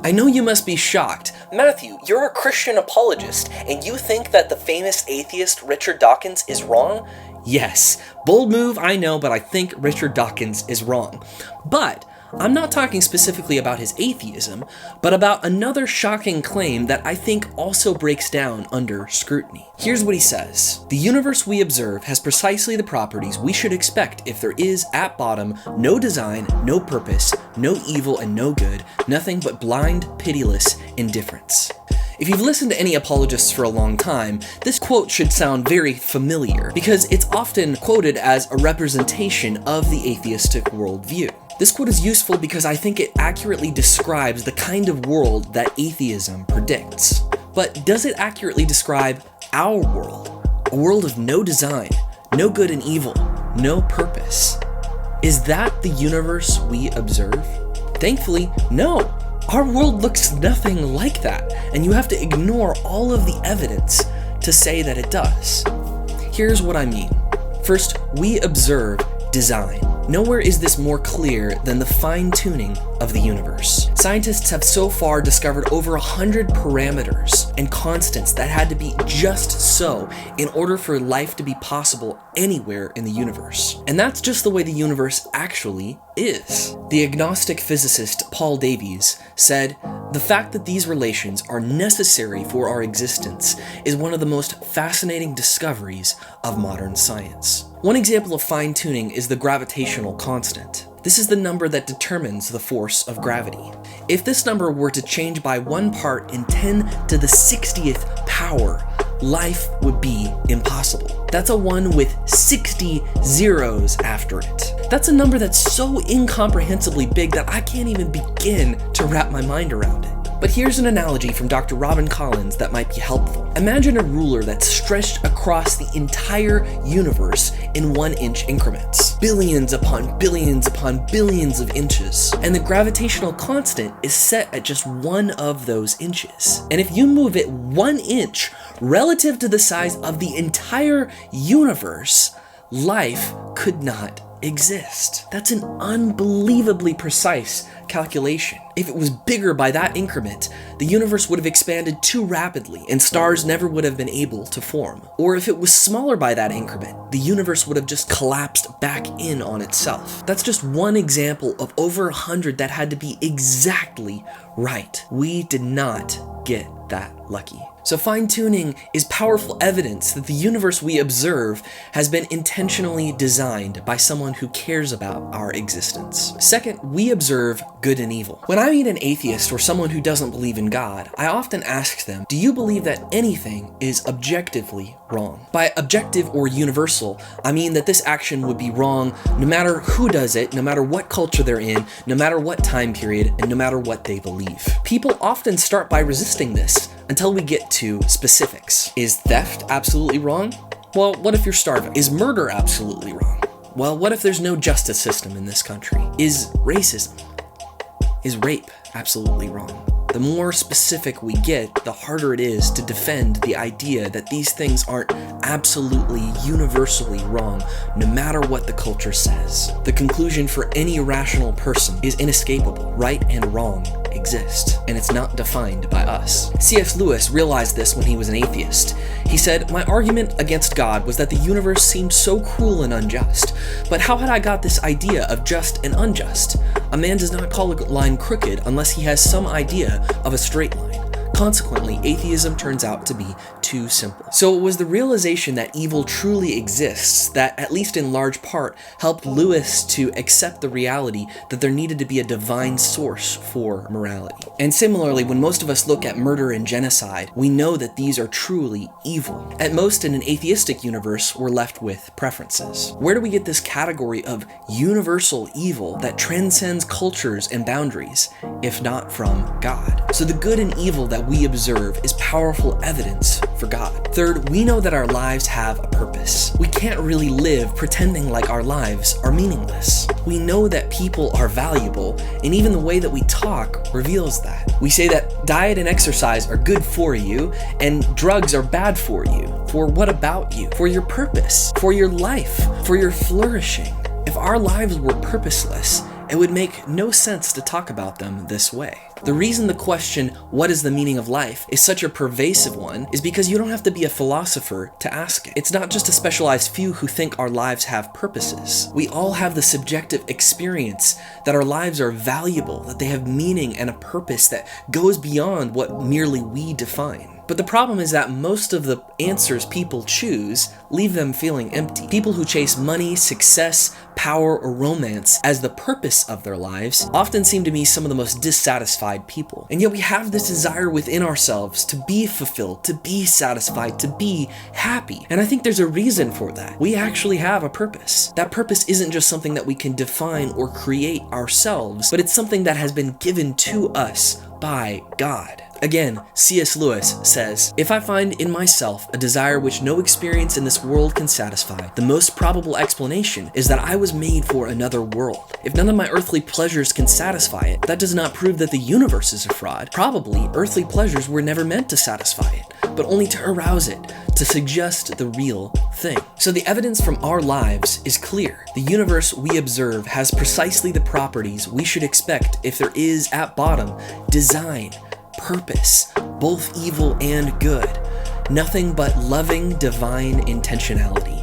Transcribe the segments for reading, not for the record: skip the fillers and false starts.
I know you must be shocked. Matthew, you're a Christian apologist, and you think that the famous atheist Richard Dawkins is wrong? Yes, bold move, I know, but I think Richard Dawkins is wrong. But I'm not talking specifically about his atheism, but about another shocking claim that I think also breaks down under scrutiny. Here's what he says. The universe we observe has precisely the properties we should expect if there is, at bottom, no design, no purpose, no evil and no good, nothing but blind, pitiless indifference. If you've listened to any apologists for a long time, this quote should sound very familiar because it's often quoted as a representation of the atheistic worldview. This quote is useful because I think it accurately describes the kind of world that atheism predicts. But does it accurately describe our world? A world of no design, no good and evil, no purpose. Is that the universe we observe? Thankfully, no. Our world looks nothing like that, and you have to ignore all of the evidence to say that it does. Here's what I mean. First, we observe design. Nowhere is this more clear than the fine-tuning of the universe. Scientists have so far discovered over 100 parameters and constants that had to be just so in order for life to be possible anywhere in the universe. And that's just the way the universe actually is. The agnostic physicist Paul Davies said, "The fact that these relations are necessary for our existence is one of the most fascinating discoveries of modern science." One example of fine-tuning is the gravitational constant. This is the number that determines the force of gravity. If this number were to change by 1 part in 10 to the 60th power, life would be impossible. That's a 1 with 60 zeros after it. That's a number that's so incomprehensibly big that I can't even begin to wrap my mind around it. But here's an analogy from Dr. Robin Collins that might be helpful. Imagine a ruler that's stretched across the entire universe in 1-inch increments. Billions upon billions upon billions of inches. And the gravitational constant is set at just 1 of those inches. And if you move it 1 inch relative to the size of the entire universe, life could not exist. That's an unbelievably precise calculation. If it was bigger by that increment, the universe would have expanded too rapidly and stars never would have been able to form. Or if it was smaller by that increment, the universe would have just collapsed back in on itself. That's just one example of over 100 that had to be exactly right. We did not get that lucky. So fine-tuning is powerful evidence that the universe we observe has been intentionally designed by someone who cares about our existence. Second, we observe good and evil. When I meet an atheist or someone who doesn't believe in God, I often ask them, do you believe that anything is objectively wrong? By objective or universal, I mean that this action would be wrong no matter who does it, no matter what culture they're in, no matter what time period, and no matter what they believe. People often start by resisting this until we get to specifics. Is theft absolutely wrong? Well, what if you're starving? Is murder absolutely wrong? Well, what if there's no justice system in this country? Is racism? Is rape absolutely wrong? The more specific we get, the harder it is to defend the idea that these things aren't absolutely universally wrong, no matter what the culture says. The conclusion for any rational person is inescapable. Right and wrong exist, and it's not defined by us. C.S. Lewis realized this when he was an atheist. He said, "My argument against God was that the universe seemed so cruel and unjust. But how had I got this idea of just and unjust? A man does not call a line crooked unless he has some idea of a straight line. Consequently, atheism turns out to be too simple." So it was the realization that evil truly exists that, at least in large part, helped Lewis to accept the reality that there needed to be a divine source for morality. And similarly, when most of us look at murder and genocide, we know that these are truly evil. At most, in an atheistic universe, we're left with preferences. Where do we get this category of universal evil that transcends cultures and boundaries, if not from God? So the good and evil that we observe is powerful evidence for God. Third, we know that our lives have a purpose. We can't really live pretending like our lives are meaningless. We know that people are valuable, and even the way that we talk reveals that. We say that diet and exercise are good for you, and drugs are bad for you. For what about you? For your purpose, for your life, for your flourishing. If our lives were purposeless, it would make no sense to talk about them this way. The reason the question, what is the meaning of life, is such a pervasive one is because you don't have to be a philosopher to ask it. It's not just a specialized few who think our lives have purposes. We all have the subjective experience that our lives are valuable, that they have meaning and a purpose that goes beyond what merely we define. But the problem is that most of the answers people choose leave them feeling empty. People who chase money, success, power, or romance as the purpose of their lives often seem to me some of the most dissatisfied people. And yet we have this desire within ourselves to be fulfilled, to be satisfied, to be happy. And I think there's a reason for that. We actually have a purpose. That purpose isn't just something that we can define or create ourselves, but it's something that has been given to us by God. Again, C.S. Lewis says, "If I find in myself a desire which no experience in this world can satisfy, the most probable explanation is that I was made for another world. If none of my earthly pleasures can satisfy it, that does not prove that the universe is a fraud. Probably, earthly pleasures were never meant to satisfy it, but only to arouse it, to suggest the real thing." So the evidence from our lives is clear. The universe we observe has precisely the properties we should expect if there is, at bottom, design, purpose, both evil and good. Nothing but loving, divine intentionality.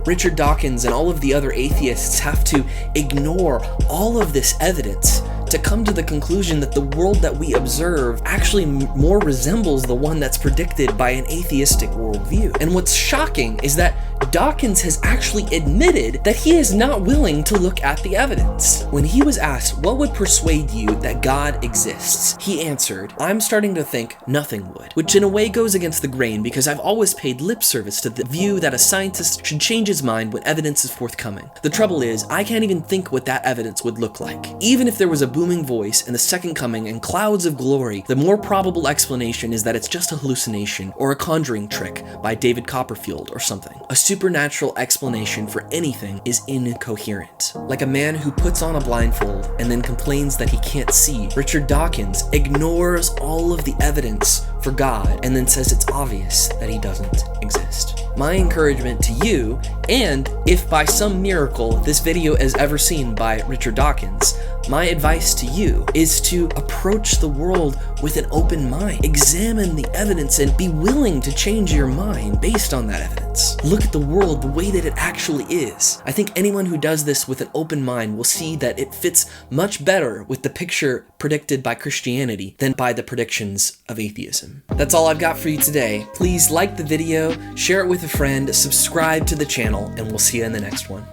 Richard Dawkins and all of the other atheists have to ignore all of this evidence to come to the conclusion that the world that we observe actually more resembles the one that's predicted by an atheistic worldview. And what's shocking is that Dawkins has actually admitted that he is not willing to look at the evidence. When he was asked, what would persuade you that God exists? He answered, "I'm starting to think nothing would," which in a way goes against the grain because I've always paid lip service to the view that a scientist should change his mind when evidence is forthcoming. The trouble is, I can't even think what that evidence would look like. Even if there was a booming voice and the second coming and clouds of glory, the more probable explanation is that it's just a hallucination or a conjuring trick by David Copperfield or something. A supernatural explanation for anything is incoherent. Like a man who puts on a blindfold and then complains that he can't see, Richard Dawkins ignores all of the evidence for God and then says it's obvious that he doesn't exist. My encouragement to you, and if by some miracle this video is ever seen by Richard Dawkins, my advice to you is to approach the world with an open mind. Examine the evidence and be willing to change your mind based on that evidence. Look at the world the way that it actually is. I think anyone who does this with an open mind will see that it fits much better with the picture predicted by Christianity than by the predictions of atheism. That's all I've got for you today. Please like the video, share it with a friend, subscribe to the channel, and we'll see you in the next one.